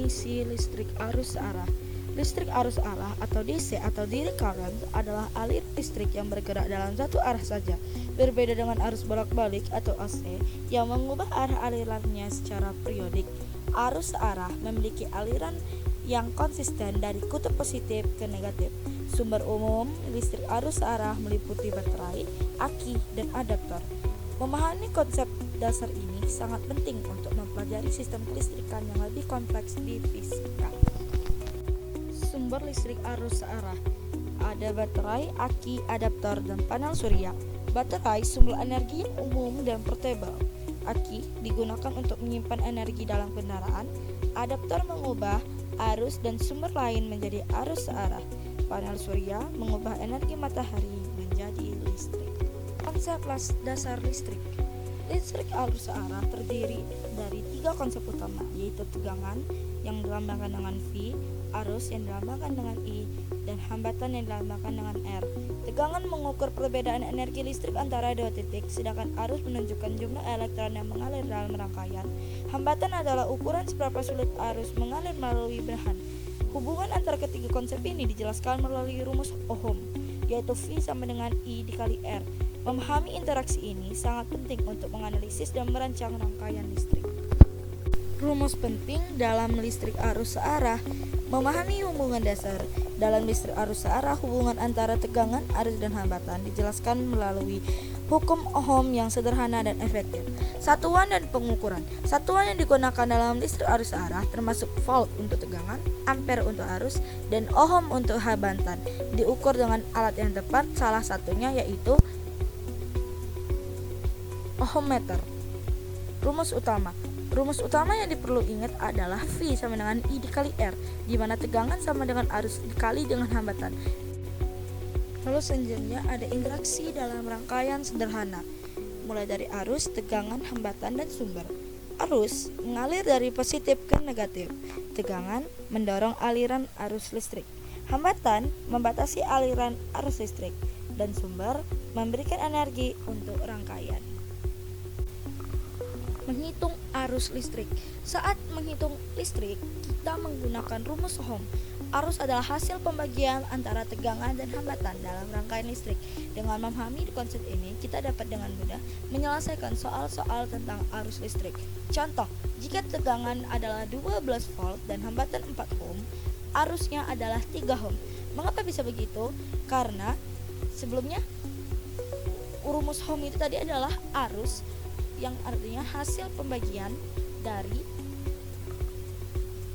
Definisi listrik arus searah. Listrik arus arah atau DC atau direct current adalah aliran listrik yang bergerak dalam satu arah saja, berbeda dengan arus bolak-balik atau AC yang mengubah arah alirannya secara periodik. Arus searah memiliki aliran yang konsisten dari kutub positif ke negatif. Sumber umum listrik arus searah meliputi baterai, aki, dan adaptor. Memahami konsep dasar ini sangat penting untuk mempelajari sistem kelistrikan yang lebih kompleks di fisika. Sumber listrik arus searah ada baterai, aki, adaptor, dan panel surya. Baterai sumber energi yang umum dan portable. Aki digunakan untuk menyimpan energi dalam kendaraan. Adaptor mengubah arus dan sumber lain menjadi arus searah. Panel surya mengubah energi matahari menjadi listrik. Konsep dasar listrik. Listrik arus searah terdiri dari 3 konsep utama, yaitu tegangan yang dilambangkan dengan V, arus yang dilambangkan dengan I, dan hambatan yang dilambangkan dengan R. Tegangan mengukur perbedaan energi listrik antara dua titik, sedangkan arus menunjukkan jumlah elektron yang mengalir dalam rangkaian. Hambatan adalah ukuran seberapa sulit arus mengalir melalui bahan. Hubungan antara ketiga konsep ini dijelaskan melalui rumus Ohm, yaitu V sama dengan I dikali R. Memahami interaksi ini sangat penting untuk menganalisis dan merancang rangkaian listrik. Rumus penting dalam listrik arus searah. Memahami hubungan dasar. Dalam listrik arus searah, hubungan antara tegangan, arus, dan hambatan dijelaskan melalui hukum Ohm yang sederhana dan efektif. Satuan dan pengukuran. Satuan yang digunakan dalam listrik arus searah termasuk volt untuk tegangan, ampere untuk arus, dan ohm untuk hambatan. Diukur dengan alat yang tepat, salah satunya yaitu ohmmeter. Rumus utama. Rumus utama yang diperlu ingat adalah V sama dengan I dikali R, di mana tegangan sama dengan arus dikali dengan hambatan. Lalu selanjutnya ada interaksi dalam rangkaian sederhana, mulai dari arus, tegangan, hambatan, dan sumber. Arus mengalir dari positif ke negatif. Tegangan mendorong aliran arus listrik. Hambatan membatasi aliran arus listrik. Dan sumber memberikan energi untuk rangkaian. Menghitung arus listrik. Saat menghitung listrik, kita menggunakan rumus Ohm. Arus adalah hasil pembagian antara tegangan dan hambatan dalam rangkaian listrik. Dengan memahami konsep ini, kita dapat dengan mudah menyelesaikan soal-soal tentang arus listrik. Contoh, jika tegangan adalah 12 volt dan hambatan 4 ohm, arusnya adalah 3 ohm. Mengapa bisa begitu? Karena sebelumnya rumus Ohm itu tadi adalah arus, yang artinya hasil pembagian dari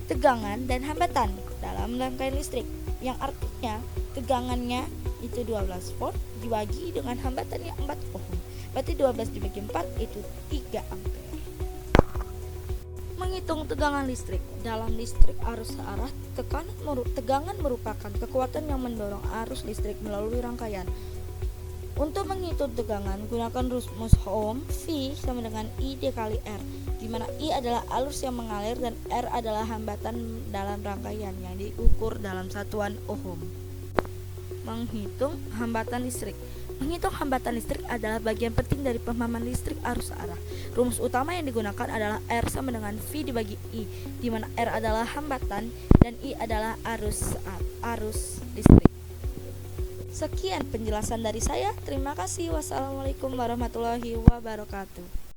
tegangan dan hambatan dalam rangkaian listrik, yang artinya tegangannya itu 12 volt dibagi dengan hambatannya 4 ohm. Berarti 12 dibagi 4 itu 3 ampere. Menghitung tegangan listrik. Dalam listrik arus searah, tegangan merupakan kekuatan yang mendorong arus listrik melalui rangkaian. Untuk menghitung tegangan, gunakan rumus Ohm. V sama dengan I dikali R, di mana I adalah arus yang mengalir dan R adalah hambatan dalam rangkaian yang diukur dalam satuan ohm. Menghitung hambatan listrik. Menghitung hambatan listrik adalah bagian penting dari pemahaman listrik arus searah. Rumus utama yang digunakan adalah R sama dengan V dibagi I, di mana R adalah hambatan dan I adalah arus listrik. Sekian penjelasan dari saya. Terima kasih. Wassalamualaikum warahmatullahi wabarakatuh.